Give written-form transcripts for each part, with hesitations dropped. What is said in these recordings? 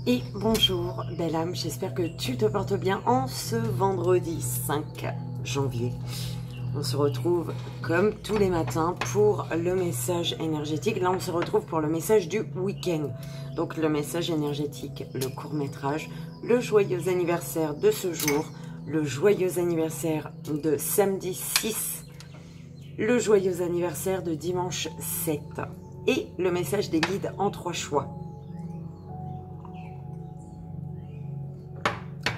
Et bonjour belle âme, j'espère que tu te portes bien en ce vendredi 5 janvier. On se retrouve comme tous les matins pour le message énergétique. Là on se retrouve pour le message du week-end. Donc le message énergétique, le court-métrage, le joyeux anniversaire de ce jour, le joyeux anniversaire de samedi 6, le joyeux anniversaire de dimanche 7 et le message des guides en 3 choix.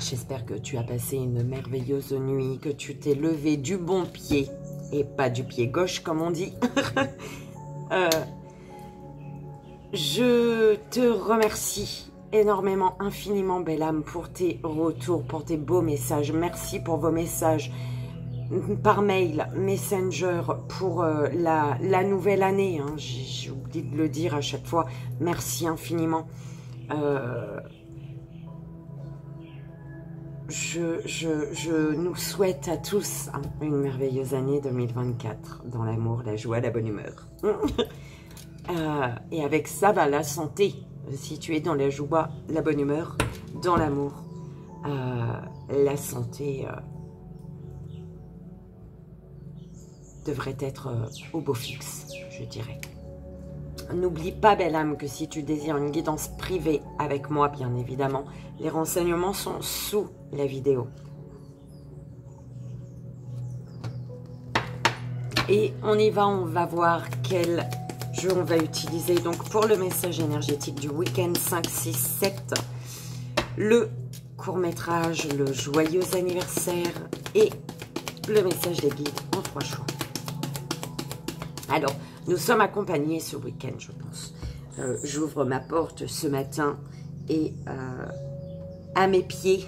J'espère que tu as passé une merveilleuse nuit, que tu t'es levé du bon pied et pas du pied gauche comme on dit. Je te remercie énormément, infiniment belle âme pour tes retours, pour tes beaux messages. Merci pour vos messages par mail, Messenger pour la nouvelle année. Hein. J'ai oublié de le dire à chaque fois. Merci infiniment. Je nous souhaite à tous une merveilleuse année 2024 dans l'amour, la joie, la bonne humeur. Et avec ça, la santé. Si tu es dans la joie, la bonne humeur, dans l'amour, la santé devrait être au beau fixe, je dirais. N'oublie pas, belle âme, que si tu désires une guidance privée avec moi, bien évidemment, les renseignements sont sous la vidéo. Et on y va, on va voir quel jeu on va utiliser. Donc pour le message énergétique du week-end 5, 6, 7, le court-métrage, le joyeux anniversaire et le message des guides en 3 choix. Alors, nous sommes accompagnés ce week-end, je pense. J'ouvre ma porte ce matin et à mes pieds,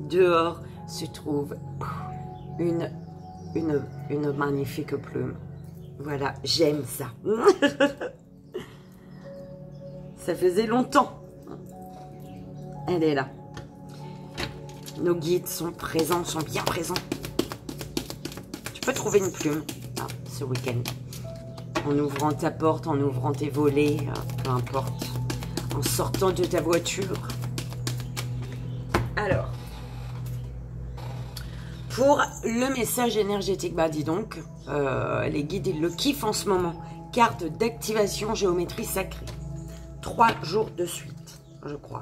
dehors, se trouve une magnifique plume. Voilà, j'aime ça. Ça faisait longtemps. Elle est là. Nos guides sont présents, sont bien présents. Tu peux trouver une plume ce week-end. En ouvrant ta porte, en ouvrant tes volets, peu importe. En sortant de ta voiture. Alors, pour le message énergétique, dis donc, les guides, ils le kiffent en ce moment. Carte d'activation géométrie sacrée. 3 jours de suite, je crois.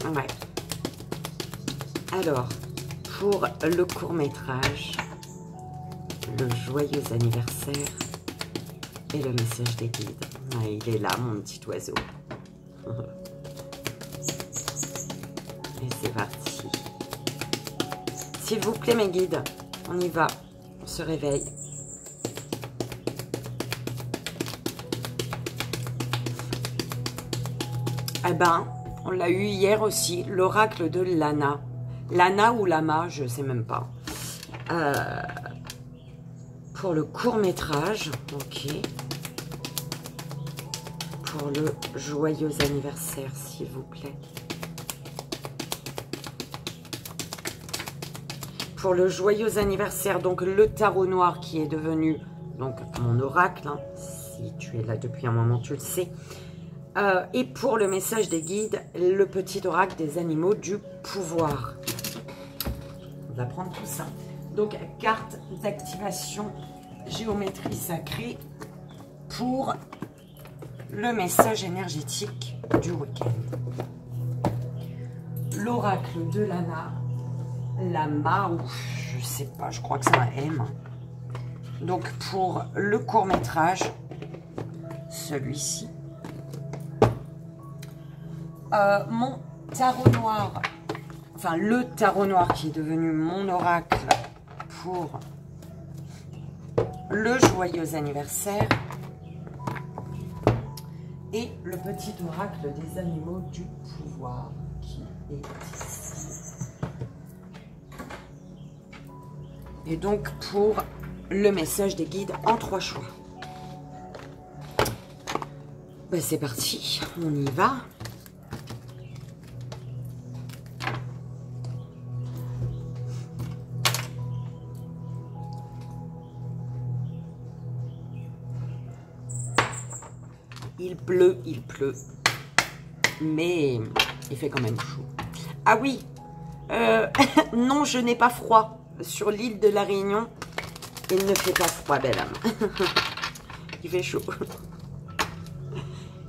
Ouais. Alors, pour le court-métrage, le joyeux anniversaire et le message des guides. Ouais, il est là, mon petit oiseau. Et c'est parti. S'il vous plaît, mes guides, on y va. On se réveille. Eh ben, on l'a eu hier aussi, l'oracle de Lana. Lana ou Lama, je sais même pas. Pour le court-métrage, ok. Pour le joyeux anniversaire, s'il vous plaît. Pour le joyeux anniversaire, donc le tarot noir qui est devenu donc mon oracle. Hein, si tu es là depuis un moment, tu le sais. Et pour le message des guides, le petit oracle des animaux du pouvoir. On va prendre tout ça. Donc, carte d'activation géométrie sacrée pour le message énergétique du week-end. L'oracle de Lana, Lama, ou je sais pas, je crois que c'est un M. Donc, pour le court-métrage, celui-ci. Mon tarot noir, enfin le tarot noir qui est devenu mon oracle pour le joyeux anniversaire et le petit oracle des animaux du pouvoir qui est ici. Et donc pour le message des guides en 3 choix. C'est parti, on y va. Il pleut, il pleut. mais il fait quand même chaud. Ah oui, non, je n'ai pas froid. Sur l'île de la Réunion, il ne fait pas froid, belle âme. Il fait chaud.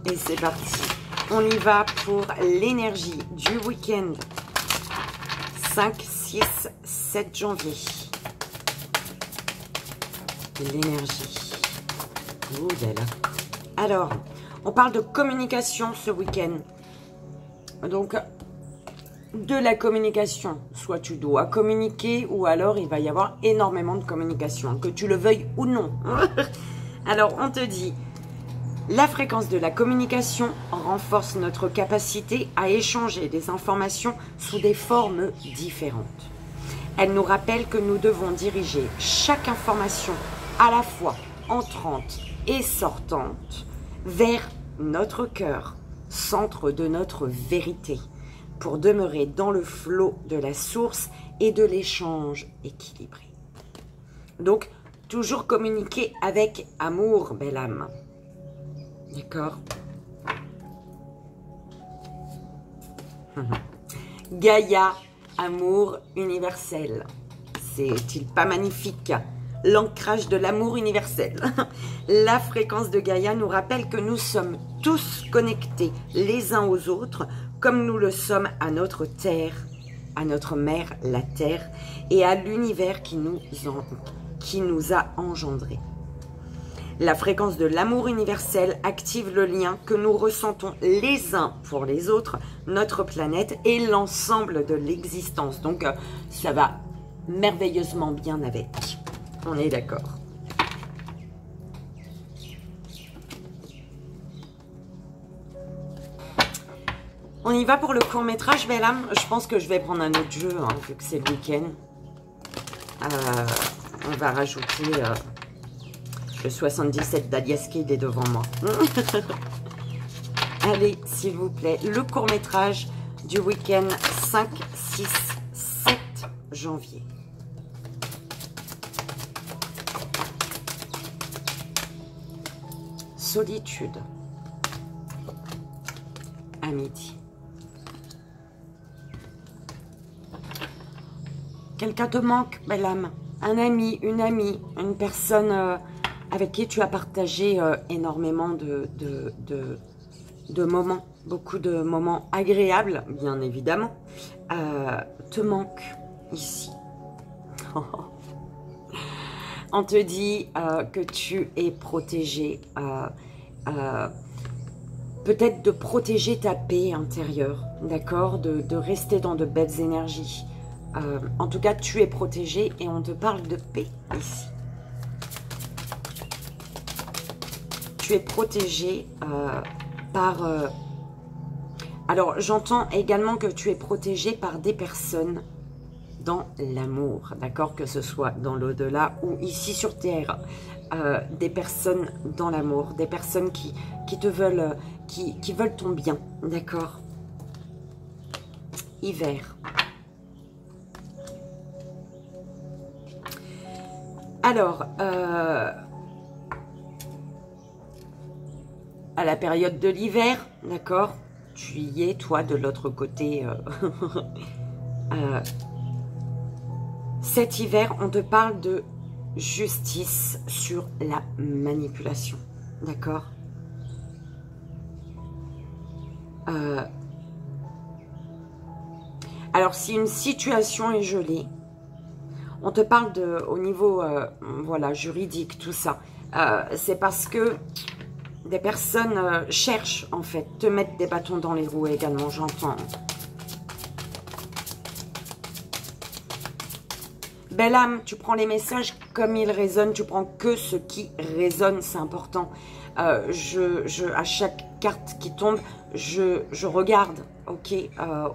Et c'est parti. On y va pour l'énergie du week-end. 5, 6, 7 janvier. L'énergie. Oh là là. Alors, on parle de communication ce week-end. Donc, de la communication. Soit tu dois communiquer, ou alors il va y avoir énormément de communication, que tu le veuilles ou non. Alors, on te dit, la fréquence de la communication renforce notre capacité à échanger des informations sous des formes différentes. Elle nous rappelle que nous devons diriger chaque information à la fois entrante et sortante vers notre cœur, centre de notre vérité, pour demeurer dans le flot de la source et de l'échange équilibré. Donc, toujours communiquer avec amour, belle âme. D'accord? Gaïa, amour universel. C'est-il pas magnifique? L'ancrage de l'amour universel. La fréquence de Gaïa nous rappelle que nous sommes tous connectés les uns aux autres, comme nous le sommes à notre terre, à notre mère, la terre, et à l'univers qui nous a engendrés. La fréquence de l'amour universel active le lien que nous ressentons les uns pour les autres, notre planète et l'ensemble de l'existence. Donc, ça va merveilleusement bien avec. On est d'accord. On y va pour le court-métrage, belle âme. Je pense que je vais prendre un autre jeu, hein, vu que c'est le week-end. On va rajouter le 77 d'Alias Kid est devant moi. Allez, s'il vous plaît, le court-métrage du week-end 5, 6, 7 janvier. Solitude. À midi. Quelqu'un te manque, belle âme. Un ami, une amie, une personne avec qui tu as partagé énormément de moments, beaucoup de moments agréables, bien évidemment, te manque ici. On te dit que tu es protégé, peut-être de protéger ta paix intérieure, d'accord, de rester dans de belles énergies. En tout cas, tu es protégé et on te parle de paix ici. Tu es protégé par... alors, j'entends également que tu es protégé par des personnes dans l'amour, d'accord, que ce soit dans l'au-delà ou ici sur Terre. Des personnes dans l'amour, des personnes qui te veulent, qui veulent ton bien, d'accord. Hiver. Alors, à la période de l'hiver, d'accord, tu y es, toi, de l'autre côté. Cet hiver, on te parle de justice sur la manipulation, d'accord. Alors, si une situation est gelée, on te parle de, au niveau voilà, juridique, tout ça. C'est parce que des personnes cherchent, en fait, te mettre des bâtons dans les roues également, j'entends. Belle âme, tu prends les messages comme ils résonnent, tu prends que ce qui résonne, c'est important. À chaque carte qui tombe, je regarde, ok,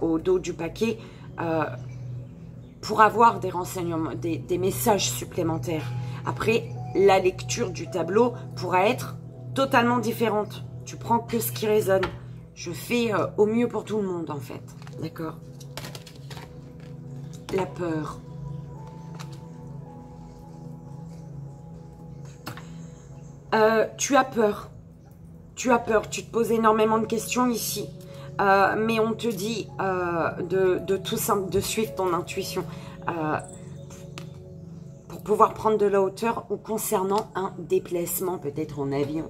au dos du paquet, pour avoir des renseignements, des messages supplémentaires. Après, la lecture du tableau pourra être totalement différente. Tu prends que ce qui résonne. Je fais au mieux pour tout le monde, en fait. D'accord? La peur. Tu as peur. Tu as peur. Tu te poses énormément de questions ici. mais on te dit de suivre ton intuition pour pouvoir prendre de la hauteur ou concernant un déplacement, peut-être en avion,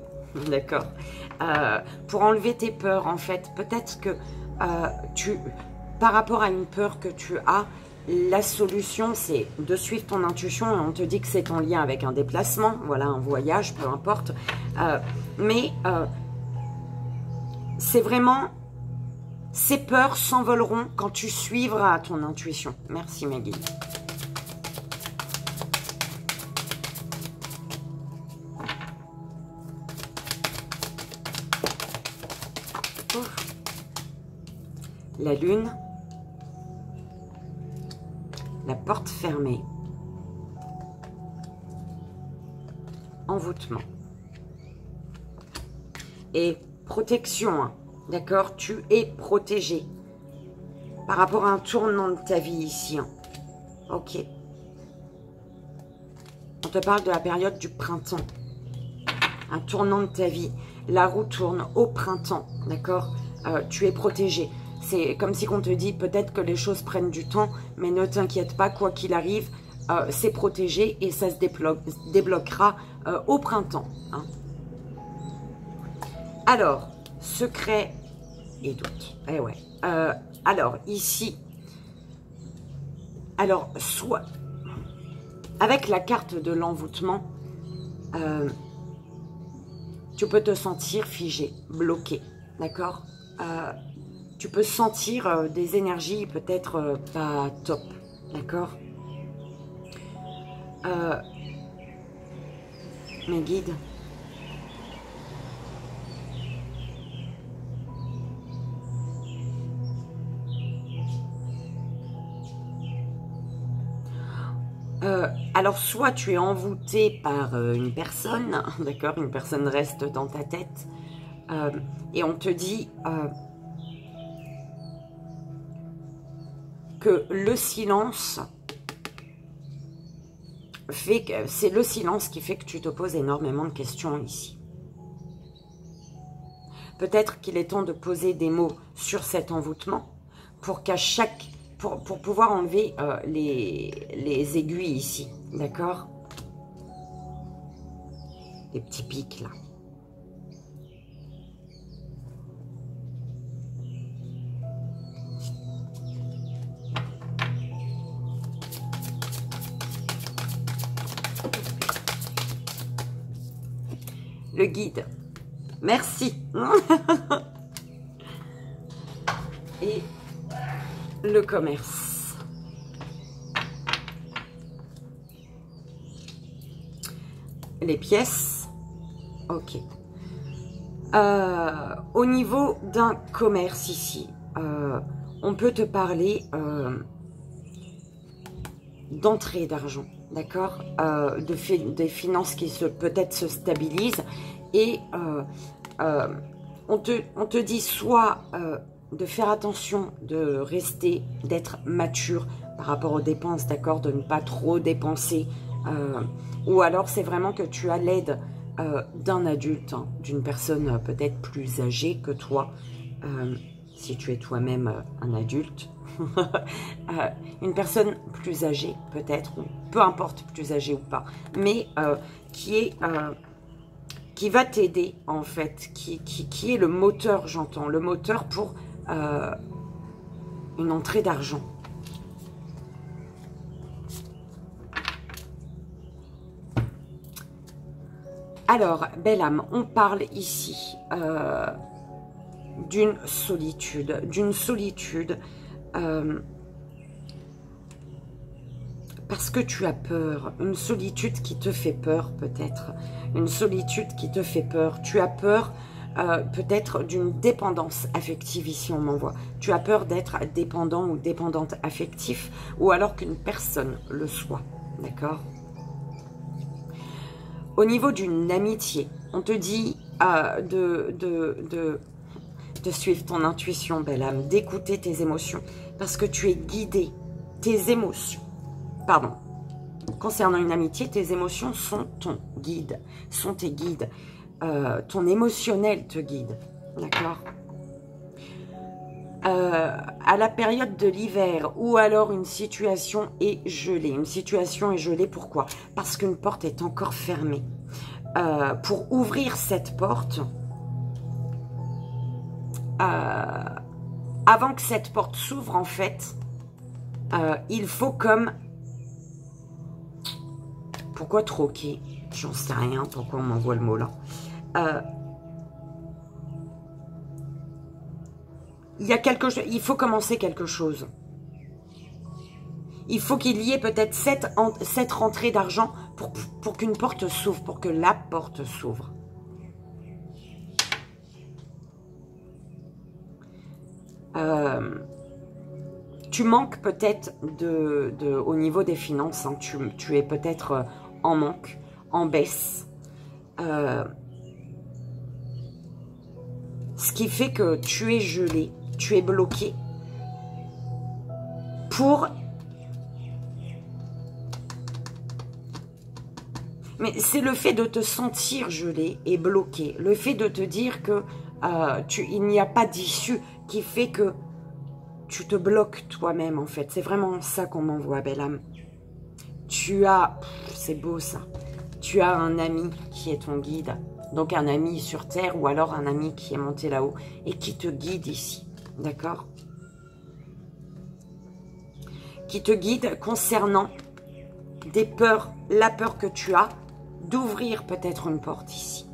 d'accord, pour enlever tes peurs, en fait. Peut-être que par rapport à une peur que tu as, la solution, c'est de suivre ton intuition, et on te dit que c'est en lien avec un déplacement, voilà, un voyage, peu importe, mais c'est vraiment... Ces peurs s'envoleront quand tu suivras ton intuition. Merci, mes guides. La lune. La porte fermée. Envoûtement. Et protection, hein. D'accord, tu es protégé par rapport à un tournant de ta vie ici. Hein. Ok. On te parle de la période du printemps. Un tournant de ta vie. La roue tourne au printemps. D'accord, tu es protégé. C'est comme si on te dit peut-être que les choses prennent du temps, mais ne t'inquiète pas, quoi qu'il arrive, c'est protégé et ça se débloquera au printemps. Hein. Alors... Secret et doute. Eh ouais. Alors, ici, soit avec la carte de l'envoûtement, tu peux te sentir figé, bloqué, d'accord, tu peux sentir des énergies peut-être pas top, d'accord. Mes guides, alors, soit tu es envoûté par une personne, d'accord, une personne reste dans ta tête, et on te dit que le silence fait que c'est le silence qui fait que tu te poses énormément de questions ici. Peut-être qu'il est temps de poser des mots sur cet envoûtement pour qu'à chaque... Pour pouvoir enlever les aiguilles ici, d'accord? Les petits pics là. Le guide. Merci. Et le commerce. Les pièces. Ok. Au niveau d'un commerce ici, on peut te parler d'entrée d'argent, d'accord, des finances qui peut-être se stabilisent, et on te dit soit de faire attention, de rester, d'être mature par rapport aux dépenses, d'accord, de ne pas trop dépenser, ou alors c'est vraiment que tu as l'aide d'un adulte, hein, d'une personne peut-être plus âgée que toi, si tu es toi-même un adulte, une personne plus âgée peut-être, ou peu importe, plus âgée ou pas, mais qui va t'aider en fait, qui est le moteur, j'entends, le moteur pour une entrée d'argent. Alors, belle âme, on parle ici d'une solitude, parce que tu as peur, une solitude qui te fait peur peut-être, une solitude qui te fait peur, tu as peur peut-être d'une dépendance affective ici on m'envoie, tu as peur d'être dépendant ou dépendante affective, ou alors qu'une personne le soit, d'accord. Au niveau d'une amitié, on te dit de suivre ton intuition, belle âme, d'écouter tes émotions, parce que tu es guidé, tes émotions, pardon, concernant une amitié, tes émotions sont ton guide, sont tes guides, ton émotionnel te guide, d'accord. à la période de l'hiver, ou alors une situation est gelée. Une situation est gelée, pourquoi? Parce qu'une porte est encore fermée. Pour ouvrir cette porte, avant que cette porte s'ouvre, en fait, il faut comme... Pourquoi troquer? J'en sais rien, pourquoi on m'envoie le mot là. Il y a quelque chose, il faut commencer quelque chose. Il faut qu'il y ait peut-être cette rentrée d'argent pour qu'une porte s'ouvre, pour que la porte s'ouvre. Tu manques peut-être au niveau des finances, hein, tu es peut-être en manque, en baisse. Ce qui fait que tu es gelé, tu es bloqué pour... Mais c'est le fait de te sentir gelé et bloqué, le fait de te dire que il n'y a pas d'issue qui fait que tu te bloques toi-même en fait. C'est vraiment ça qu'on m'envoie, belle âme. Tu as... C'est beau ça. Tu as un ami qui est ton guide. Donc un ami sur terre ou alors un ami qui est monté là-haut et qui te guide ici. D'accord? Qui te guide concernant des peurs, la peur que tu as d'ouvrir peut-être une porte ici.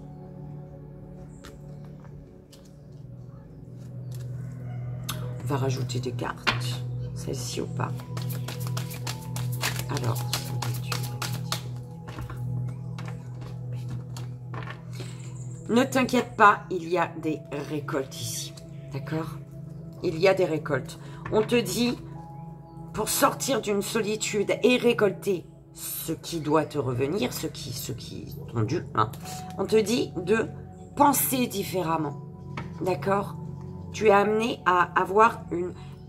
On va rajouter des cartes. Celle-ci ou pas? Alors, ne t'inquiète pas, il y a des récoltes ici. D'accord? Il y a des récoltes. On te dit, pour sortir d'une solitude et récolter ce qui doit te revenir, ce qui t'ont dû, hein, on te dit de penser différemment. D'accord? Tu es amené à avoir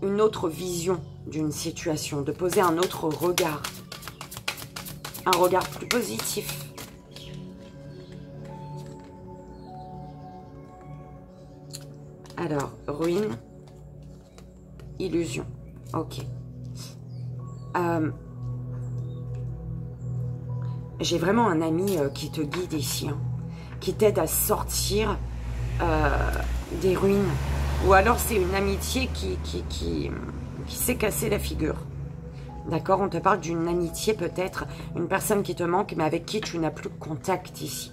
une autre vision d'une situation, de poser un autre regard. Un regard plus positif. Alors, ruine, illusion. Ok. J'ai vraiment un ami qui te guide ici, hein, qui t'aide à sortir des ruines. Ou alors c'est une amitié qui s'est cassée la figure. D'accord? On te parle d'une amitié peut-être, une personne qui te manque, mais avec qui tu n'as plus contact ici.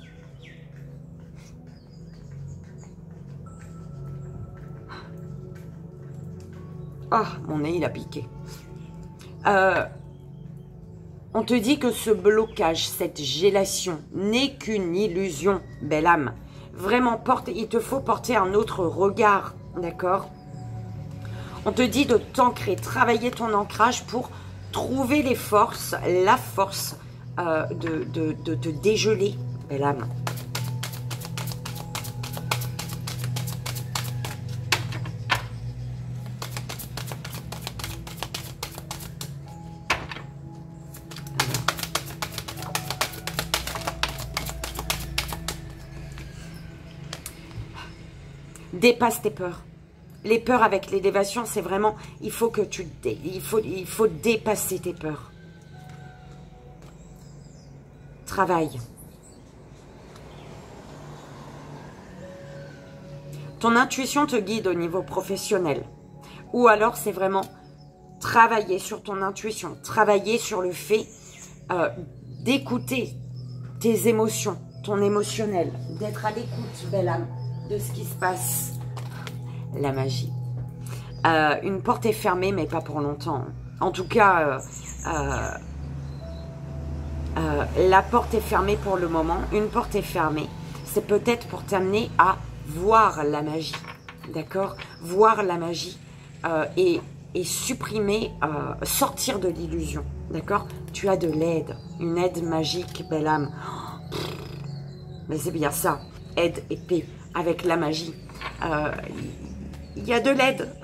Ah, mon nez, il a piqué. On te dit que ce blocage, cette gélation, n'est qu'une illusion, belle âme. Vraiment, il te faut porter un autre regard, d'accord? On te dit de t'ancrer, travailler ton ancrage pour trouver les forces, la force de te dégeler, belle âme. Dépasse tes peurs. Les peurs avec l'élévation, c'est vraiment... Il faut que tu... Il faut dépasser tes peurs. Travaille. Ton intuition te guide au niveau professionnel. Ou alors, c'est vraiment travailler sur ton intuition. Travailler sur le fait d'écouter tes émotions, ton émotionnel. D'être à l'écoute, belle âme, de ce qui se passe. La magie. Une porte est fermée, mais pas pour longtemps. En tout cas, la porte est fermée pour le moment. Une porte est fermée. C'est peut-être pour t'amener à voir la magie. D'accord? Voir la magie et supprimer, sortir de l'illusion. D'accord? Tu as de l'aide. Une aide magique, belle âme. Mais c'est bien ça. Aide et paix avec la magie. Il y a de l'aide.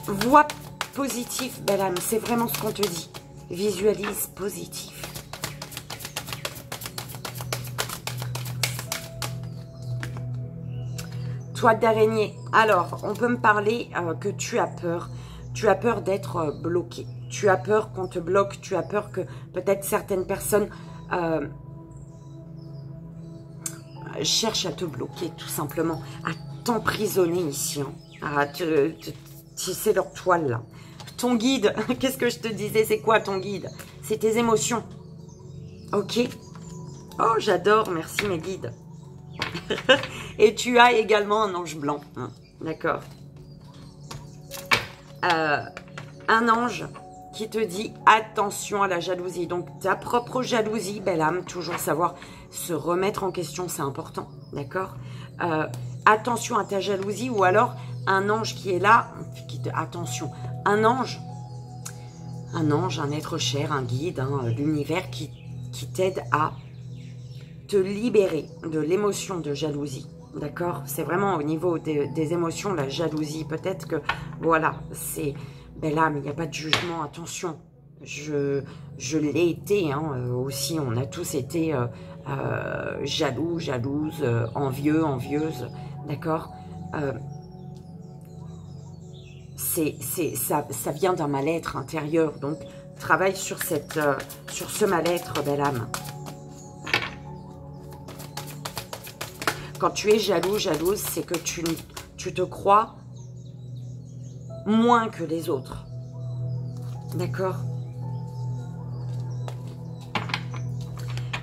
Voix positive, belle âme. C'est vraiment ce qu'on te dit. Visualise positif. Toile d'araignée Alors, on peut me parler que tu as peur. Tu as peur d'être bloqué. Tu as peur qu'on te bloque. Tu as peur que peut-être certaines personnes cherchent à te bloquer, tout simplement. À t'emprisonner ici. Hein, à te tisser leur toile, là. Ton guide, qu'est-ce que je te disais? C'est quoi ton guide? C'est tes émotions. Ok. Oh, j'adore. Merci mes guides. Et tu as également un ange blanc. Hein, d'accord. Un ange qui te dit attention à la jalousie. Donc ta propre jalousie, belle âme, toujours savoir se remettre en question, c'est important, d'accord. Attention à ta jalousie, ou alors un ange qui est là, attention, un ange, un être cher, un guide, hein, l'univers qui t'aide à te libérer de l'émotion de jalousie. D'accord? C'est vraiment au niveau des émotions, la jalousie. Peut-être que, voilà, c'est... Ben là, mais il n'y a pas de jugement, attention. Je l'ai été, hein, aussi. On a tous été jaloux, jalouses, envieux, envieuses. D'accord? Ça vient d'un mal-être intérieur. Donc, travaille sur ce mal-être, belle âme. Quand tu es jaloux, jalouse, c'est que tu te crois moins que les autres. D'accord?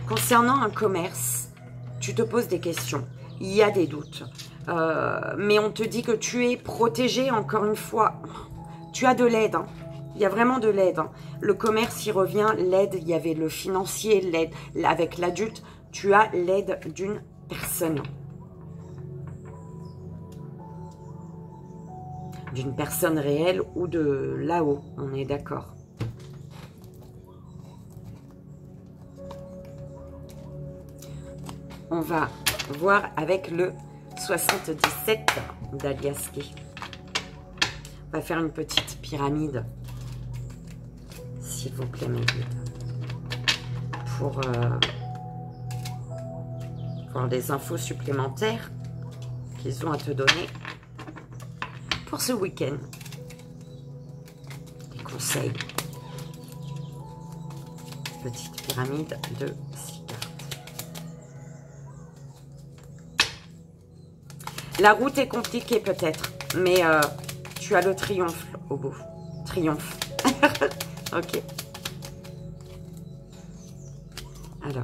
Concernant un commerce, tu te poses des questions. Il y a des doutes. Mais on te dit que tu es protégé, encore une fois. Tu as de l'aide. Hein. Il y a vraiment de l'aide. Hein. Le commerce, il revient. L'aide, il y avait le financier, l'aide avec l'adulte. Tu as l'aide d'une personne. D'une personne réelle ou de là-haut, on est d'accord. On va voir avec le 77 d'Aliaské. On va faire une petite pyramide, s'il vous plaît, mes guides, pour avoir des infos supplémentaires qu'ils ont à te donner pour ce week-end. Des conseils. Petite pyramide de 6 cartes. La route est compliquée peut-être, mais tu as le triomphe au bout. Triomphe. Ok. Alors.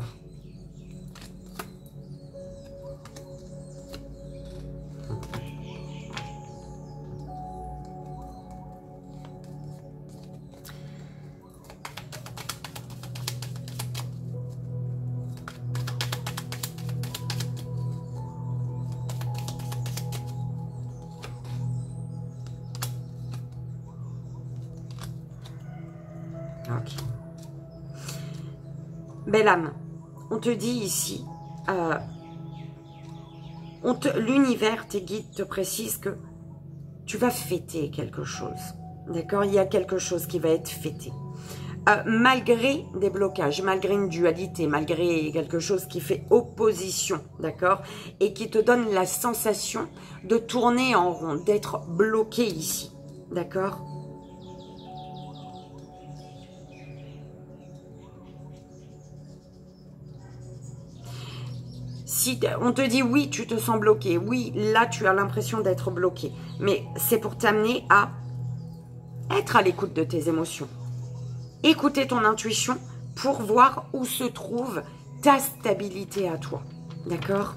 Ok. Belle âme, on te dit ici, l'univers, tes guides te précisent que tu vas fêter quelque chose. D'accord? Il y a quelque chose qui va être fêté. Malgré des blocages, malgré une dualité, malgré quelque chose qui fait opposition, d'accord? Et qui te donne la sensation de tourner en rond, d'être bloqué ici, d'accord? Si on te dit oui, tu te sens bloqué, oui, là tu as l'impression d'être bloqué, mais c'est pour t'amener à être à l'écoute de tes émotions. Écouter ton intuition pour voir où se trouve ta stabilité à toi. D'accord ?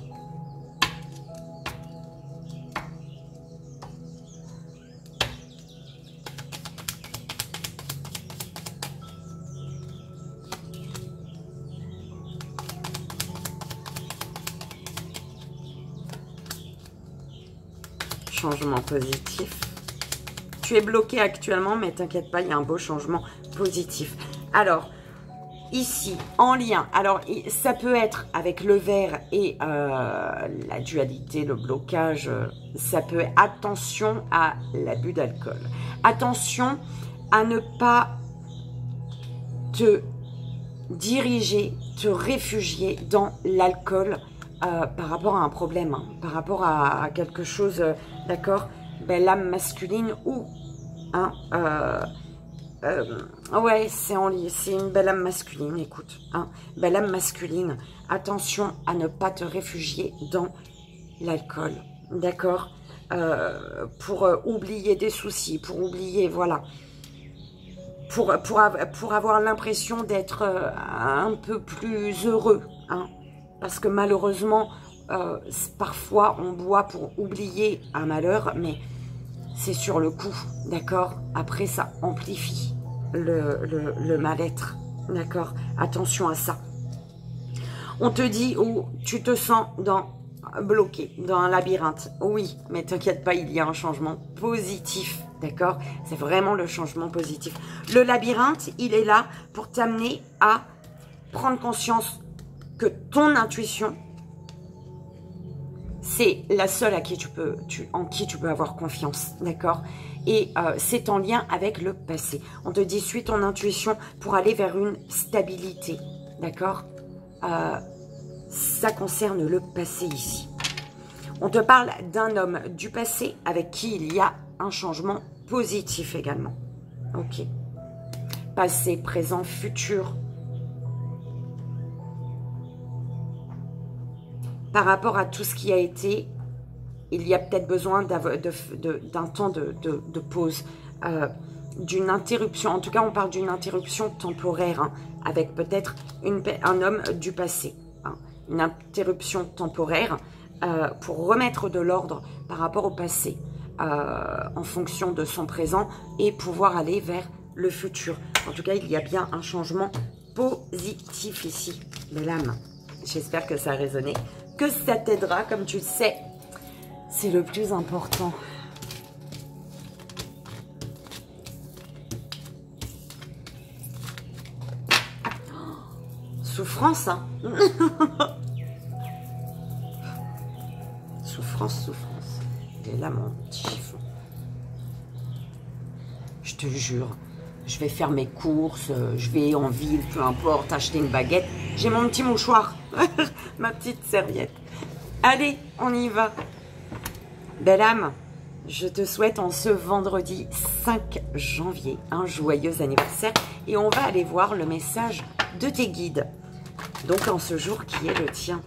Changement positif. Tu es bloqué actuellement, mais t'inquiète pas, il y a un beau changement positif. Alors, ici, en lien, alors ça peut être avec le verre et la dualité, le blocage, ça peut être attention à l'abus d'alcool. Attention à ne pas te diriger, te réfugier dans l'alcool par rapport à un problème, hein, par rapport à quelque chose, d'accord, ben, l'âme masculine ou, hein, ouais, c'est une belle âme masculine, écoute, hein, belle âme masculine, attention à ne pas te réfugier dans l'alcool, d'accord, pour oublier des soucis, pour oublier, voilà, pour avoir l'impression d'être un peu plus heureux, hein, parce que malheureusement, parfois on boit pour oublier un malheur, mais c'est sur le coup, d'accord, après ça amplifie le mal-être, d'accord, attention à ça. On te dit où tu te sens bloqué, dans un labyrinthe. Oui, mais t'inquiète pas, il y a un changement positif, d'accord? C'est vraiment le changement positif. Le labyrinthe, il est là pour t'amener à prendre conscience que ton intuition, c'est la seule en qui tu peux avoir confiance, d'accord? Et c'est en lien avec le passé. On te dit, suis ton intuition pour aller vers une stabilité, d'accord? Ça concerne le passé ici. On te parle d'un homme du passé avec qui il y a un changement positif également. Ok. Passé, présent, futur. Par rapport à tout ce qui a été, il y a peut-être besoin d'un temps de pause, d'une interruption. En tout cas, on parle d'une interruption temporaire, hein, avec peut-être un homme du passé. Hein, une interruption temporaire pour remettre de l'ordre par rapport au passé, en fonction de son présent et pouvoir aller vers le futur. En tout cas, il y a bien un changement positif ici, belle âme. J'espère que ça a résonné, que ça t'aidera, comme tu le sais. C'est le plus important. Souffrance, hein. Souffrance. Et là, mon petit chiffon. Je te jure, je vais faire mes courses, je vais en ville, peu importe, acheter une baguette. J'ai mon petit mouchoir, ma petite serviette. Allez, on y va. Belle âme, je te souhaite en ce vendredi 5 janvier un joyeux anniversaire. Et on va aller voir le message de tes guides. Donc en ce jour qui est le tien.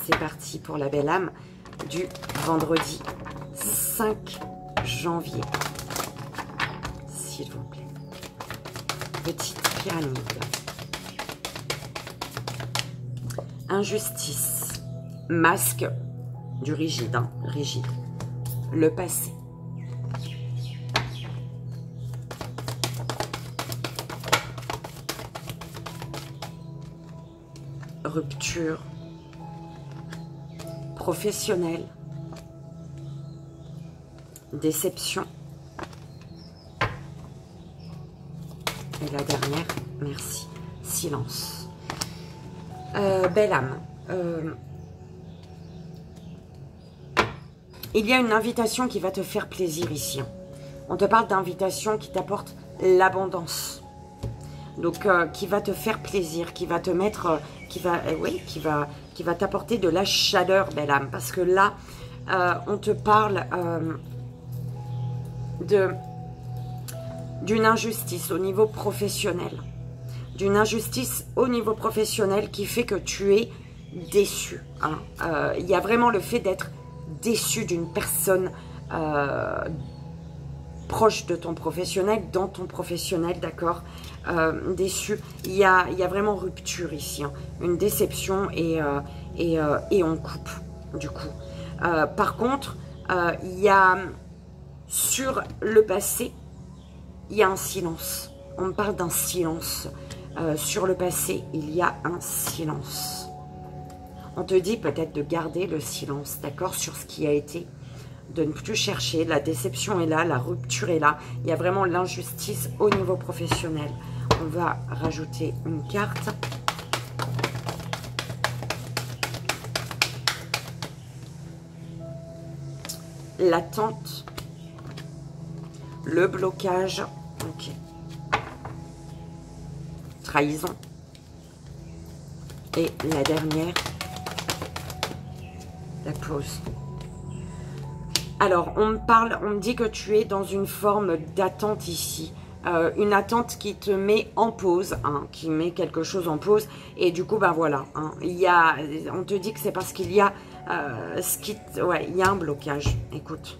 C'est parti pour la belle âme du vendredi 5 janvier. S'il vous plaît. Petite pyramide. Injustice. Masque du rigide, hein, rigide. Le passé. Rupture professionnelle, déception. Et la dernière, merci, silence. Belle âme. Il y a une invitation qui va te faire plaisir ici. On te parle d'invitation qui t'apporte l'abondance. Donc, qui va te faire plaisir, qui va te mettre, qui va t'apporter de la chaleur, belle âme. Parce que là, on te parle d'une injustice au niveau professionnel. D'une injustice au niveau professionnel qui fait que tu es déçu. Hein. Il y a vraiment le fait d'être déçu d'une personne proche de ton professionnel, dans ton professionnel, d'accord, déçu. Il y a vraiment rupture ici, hein. Une déception et on coupe, du coup. Par contre, il y a, sur le passé, il y a un silence. On me parle d'un silence. Sur le passé, il y a un silence. On te dit peut-être de garder le silence, d'accord, sur ce qui a été, de ne plus chercher. La déception est là, la rupture est là. Il y a vraiment l'injustice au niveau professionnel. On va rajouter une carte. L'attente, le blocage, ok. Trahison. Et la dernière, la pause. Alors, on me dit que tu es dans une forme d'attente ici. Une attente qui te met en pause, hein, qui met quelque chose en pause. Et du coup, ben voilà, hein, on te dit que c'est parce qu'il y a, il y a un blocage. Écoute,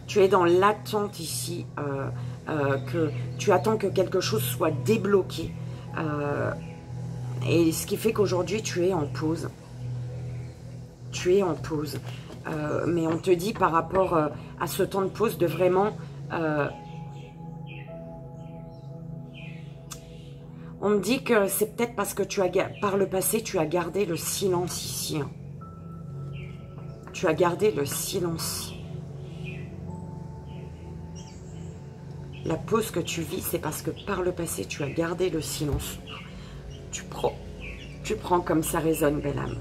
tu es dans l'attente ici, que tu attends que quelque chose soit débloqué. Et ce qui fait qu'aujourd'hui, tu es en pause. Tu es en pause. Mais on te dit par rapport à ce temps de pause de vraiment... on me dit que c'est peut-être parce que par le passé, tu as gardé le silence ici. Hein. Tu as gardé le silence. La pause que tu vis, c'est parce que par le passé, tu as gardé le silence. Tu prends comme ça résonne, belle âme.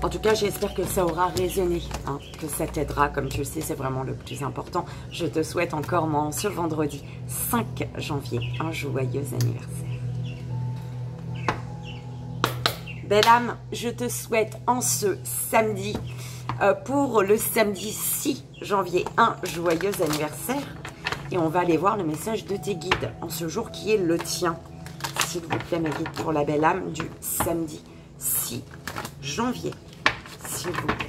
En tout cas, j'espère que ça aura résonné, hein, que ça t'aidera. Comme tu le sais, c'est vraiment le plus important. Je te souhaite encore, moi, ce vendredi 5 janvier, un joyeux anniversaire. Belle âme, je te souhaite en ce samedi, pour le samedi 6 janvier, un joyeux anniversaire. Et on va aller voir le message de tes guides en ce jour qui est le tien. S'il vous plaît, mes guides, pour la belle âme du samedi 6 janvier. S'il vous plaît.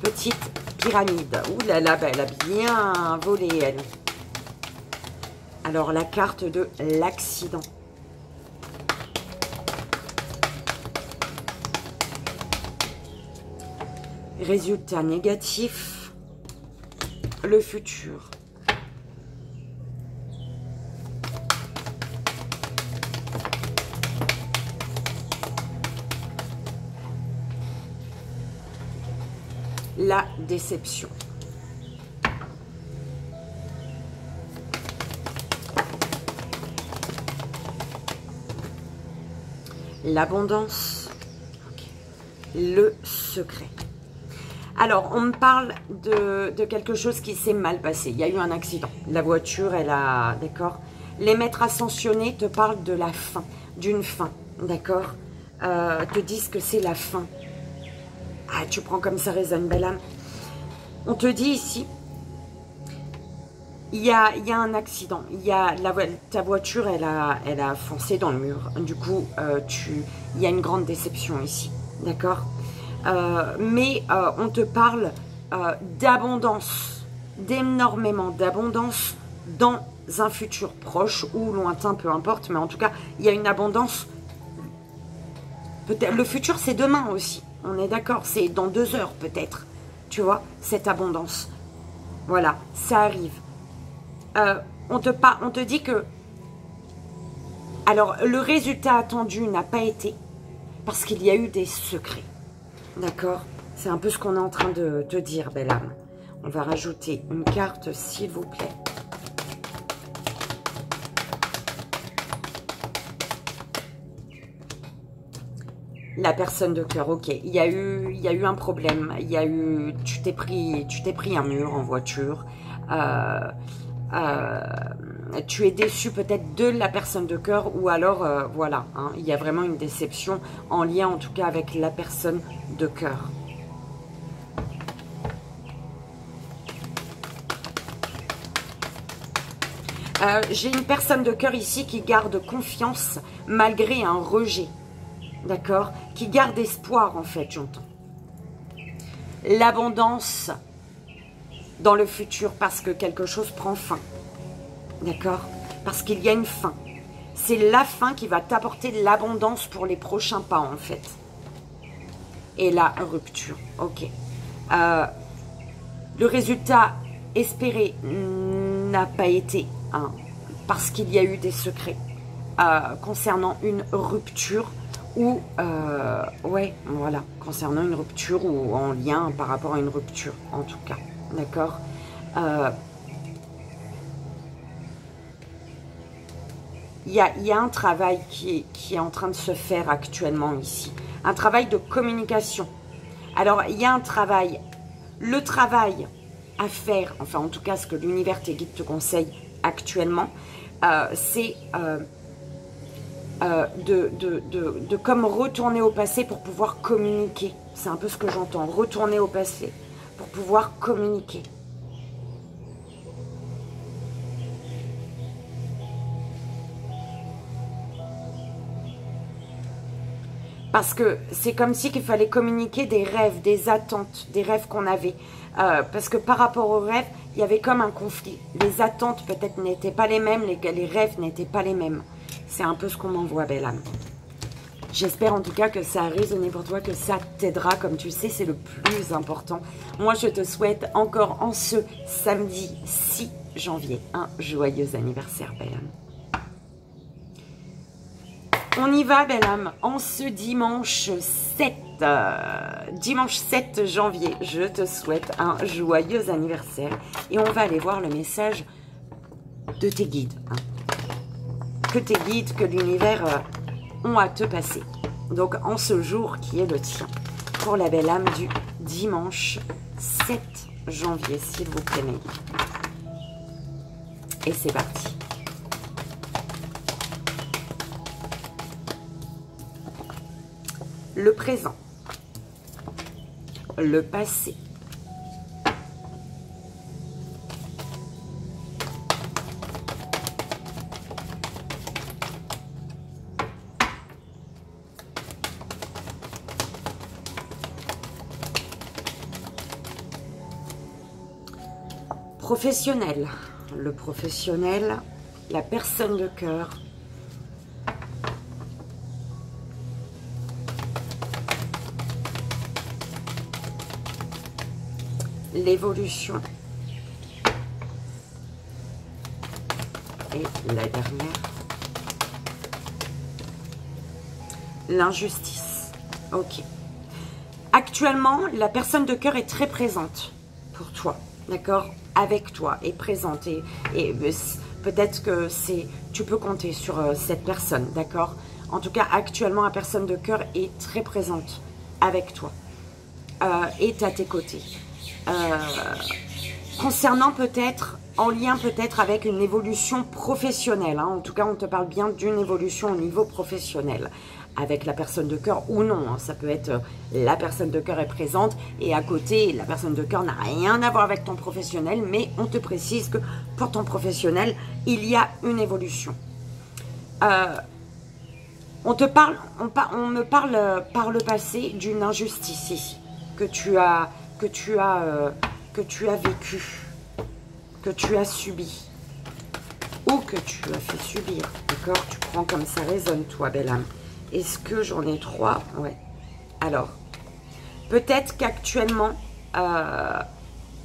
Petite pyramide. Ouh là là, elle a bien volé, elle. Alors, la carte de l'accident. Résultat négatif. Le futur. La déception. L'abondance. Okay. Le secret. Alors, on me parle de quelque chose qui s'est mal passé. Il y a eu un accident. La voiture, elle a... D'accord. Les maîtres ascensionnés te parlent de la fin. D'une fin. D'accord. Te disent que c'est la fin. Ah, tu prends comme ça résonne, belle âme. On te dit ici, il y a un accident. Ta voiture, elle a foncé dans le mur. Du coup, il y a une grande déception ici. D'accord. Mais on te parle d'abondance, d'énormément d'abondance dans un futur proche ou lointain, peu importe. Mais en tout cas, il y a une abondance. Peut-être le futur, c'est demain aussi. On est d'accord, c'est dans 2 heures peut-être, tu vois, cette abondance. Voilà, ça arrive. On te dit que... Alors, le résultat attendu n'a pas été parce qu'il y a eu des secrets. D'accord? C'est un peu ce qu'on est en train de te dire, belle âme. On va rajouter une carte, s'il vous plaît. La personne de cœur, ok. Il y a eu un problème. Tu t'es pris un mur en voiture. Tu es déçu peut-être de la personne de cœur ou alors, voilà. Hein, il y a vraiment une déception en lien en tout cas avec la personne de cœur. J'ai une personne de cœur ici qui garde confiance malgré un rejet. D'accord? Qui garde espoir, en fait, j'entends. L'abondance dans le futur parce que quelque chose prend fin. D'accord? Parce qu'il y a une fin. C'est la fin qui va t'apporter de l'abondance pour les prochains pas, en fait. Et la rupture. Ok. Le résultat espéré n'a pas été, hein, parce qu'il y a eu des secrets concernant une rupture. Ou, ouais, voilà, concernant une rupture ou en lien par rapport à une rupture, en tout cas, d'accord. Il y a un travail qui est en train de se faire actuellement ici, un travail de communication. Alors, il y a un travail, le travail à faire, enfin, en tout cas, ce que l'univers, tes guides te conseillent actuellement, c'est... de comme retourner au passé pour pouvoir communiquer. C'est un peu ce que j'entends, retourner au passé pour pouvoir communiquer. Parce que c'est comme si qu'il fallait communiquer des rêves, des attentes, des rêves qu'on avait. Parce que par rapport aux rêves, il y avait comme un conflit. Les attentes peut-être n'étaient pas les mêmes, les rêves n'étaient pas les mêmes. C'est un peu ce qu'on m'envoie, belle âme. J'espère en tout cas que ça a résonné pour toi, que ça t'aidera. Comme tu sais, c'est le plus important. Moi, je te souhaite encore en ce samedi 6 janvier un joyeux anniversaire, belle âme. On y va, belle âme, en ce dimanche 7, dimanche 7 janvier. Je te souhaite un joyeux anniversaire. Et on va aller voir le message de tes guides. Hein. Que tes guides, que l'univers ont à te passer. Donc, en ce jour qui est le tien. Pour la belle âme du dimanche 7 janvier, s'il vous plaît. Et c'est parti. Le présent, le passé, professionnel, le professionnel, la personne de cœur, l'évolution et la dernière, l'injustice. Ok. Actuellement, la personne de cœur est très présente pour toi, d'accord, avec toi, est présente et peut-être que tu peux compter sur cette personne, d'accord. En tout cas, actuellement, la personne de cœur est très présente avec toi, est à tes côtés. Concernant peut-être, en lien peut-être avec une évolution professionnelle, hein. En tout cas on te parle bien d'une évolution au niveau professionnel, avec la personne de cœur ou non, hein. Ça peut être la personne de cœur est présente et à côté la personne de cœur n'a rien à voir avec ton professionnel, mais on te précise que pour ton professionnel il y a une évolution. On me parle par le passé d'une injustice ici, que tu as vécu, que tu as subi, ou que tu as fait subir, d'accord? Tu prends comme ça résonne, toi, belle âme. Est-ce que j'en ai 3? Ouais. Alors, peut-être qu'actuellement,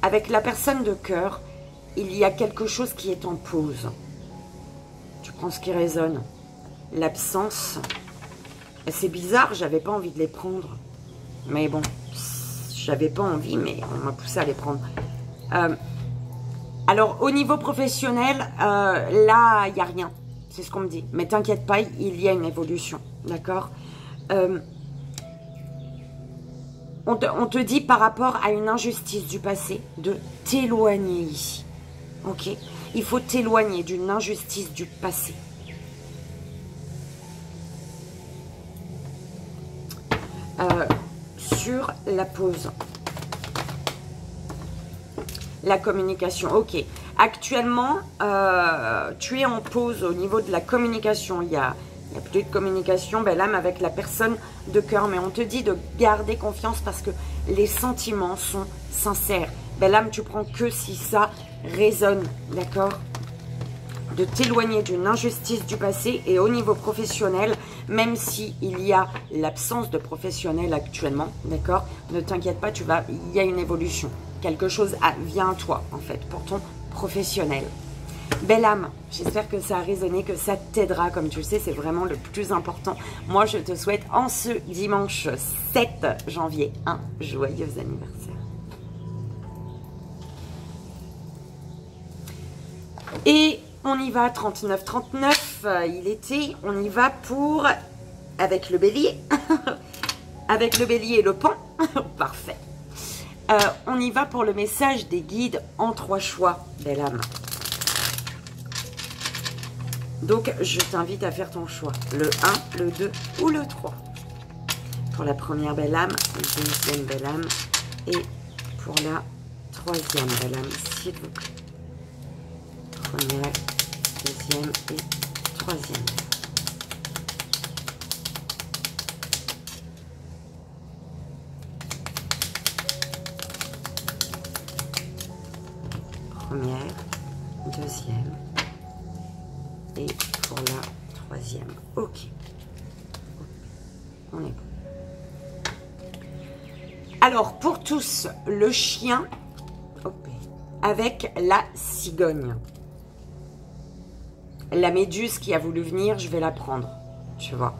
avec la personne de cœur, il y a quelque chose qui est en pause. Tu prends ce qui résonne. L'absence, c'est bizarre, j'avais pas envie de les prendre. Mais bon, j'avais pas envie, mais on m'a poussé à les prendre. Alors, au niveau professionnel, là, il n'y a rien. C'est ce qu'on me dit. Mais t'inquiète pas, il y a une évolution. D'accord? On te dit par rapport à une injustice du passé, de t'éloigner ici. Ok? Il faut t'éloigner d'une injustice du passé. Sur la pause. La communication, ok. Actuellement, tu es en pause au niveau de la communication. Il y a plus de communication, belle âme, avec la personne de cœur. Mais on te dit de garder confiance parce que les sentiments sont sincères. Belle âme, tu prends que si ça résonne, d'accord? De t'éloigner d'une injustice du passé et au niveau professionnel, même si il y a l'absence de professionnel actuellement, d'accord? Ne t'inquiète pas, il y a une évolution. Quelque chose vient à toi, en fait, pour ton professionnel. Belle âme, j'espère que ça a résonné, que ça t'aidera. Comme tu le sais, c'est vraiment le plus important. Moi, je te souhaite en ce dimanche 7 janvier un joyeux anniversaire. Et on y va, 39-39, il était, on y va pour, avec le bélier, avec le bélier et le pont, parfait. On y va pour le message des guides en 3 choix, belle âme. Donc, je t'invite à faire ton choix. Le 1, le 2 ou le 3. Pour la première belle âme, deuxième belle âme et pour la troisième belle âme, s'il vous plaît. Première, deuxième et troisième. Première, deuxième et pour la troisième. Ok. On est bon. Alors, pour tous, le chien avec la cigogne. La méduse qui a voulu venir, je vais la prendre. Tu vois.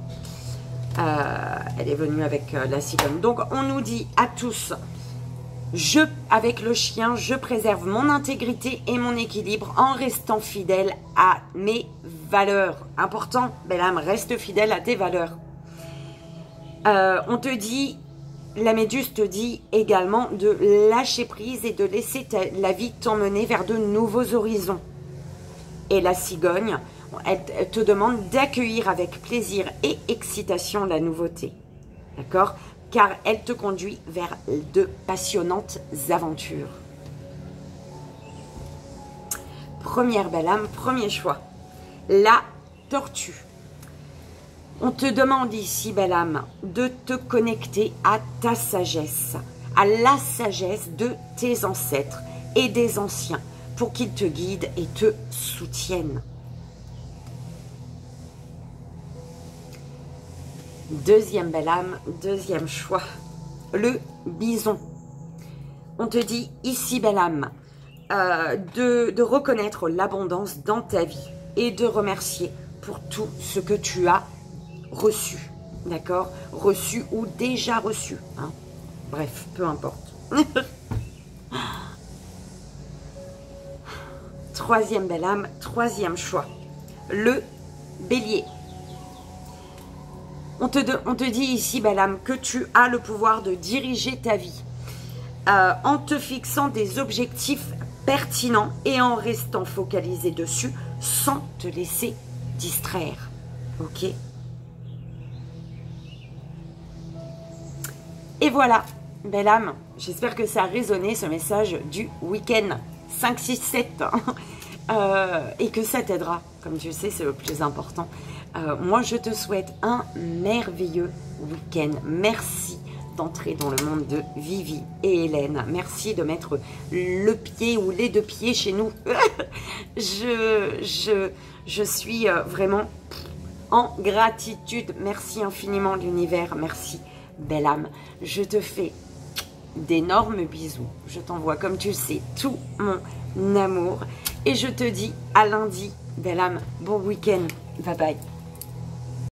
Elle est venue avec la cigogne. Donc, on nous dit à tous, avec le chien, je préserve mon intégrité et mon équilibre en restant fidèle à mes valeurs. Important, belle âme, reste fidèle à tes valeurs. On te dit, la méduse te dit également de lâcher prise et de laisser la vie t'emmener vers de nouveaux horizons. Et la cigogne, elle te demande d'accueillir avec plaisir et excitation la nouveauté. D'accord ? Car elle te conduit vers de passionnantes aventures. Première belle âme, premier choix. La tortue. On te demande ici, belle âme, de te connecter à ta sagesse, à la sagesse de tes ancêtres et des anciens, pour qu'ils te guident et te soutiennent. Deuxième belle âme, deuxième choix, le bison. On te dit ici, belle âme, de reconnaître l'abondance dans ta vie et de remercier pour tout ce que tu as reçu, d'accord? Reçu ou déjà reçu, hein? Bref, peu importe. Troisième belle âme, troisième choix, le bélier. On te dit ici, belle âme, que tu as le pouvoir de diriger ta vie en te fixant des objectifs pertinents et en restant focalisé dessus sans te laisser distraire. Ok? Et voilà, belle âme, j'espère que ça a résonné ce message du week-end 5, 6, 7 et que ça t'aidera. Comme tu sais, c'est le plus important. Moi, je te souhaite un merveilleux week-end. Merci d'entrer dans le monde de Vivi et Hélène. Merci de mettre le pied ou les deux pieds chez nous. je suis vraiment en gratitude. Merci infiniment l'univers. Merci, belle âme. Je te fais d'énormes bisous. Je t'envoie, comme tu le sais, tout mon amour. Et je te dis à lundi, belle âme. Bon week-end. Bye bye.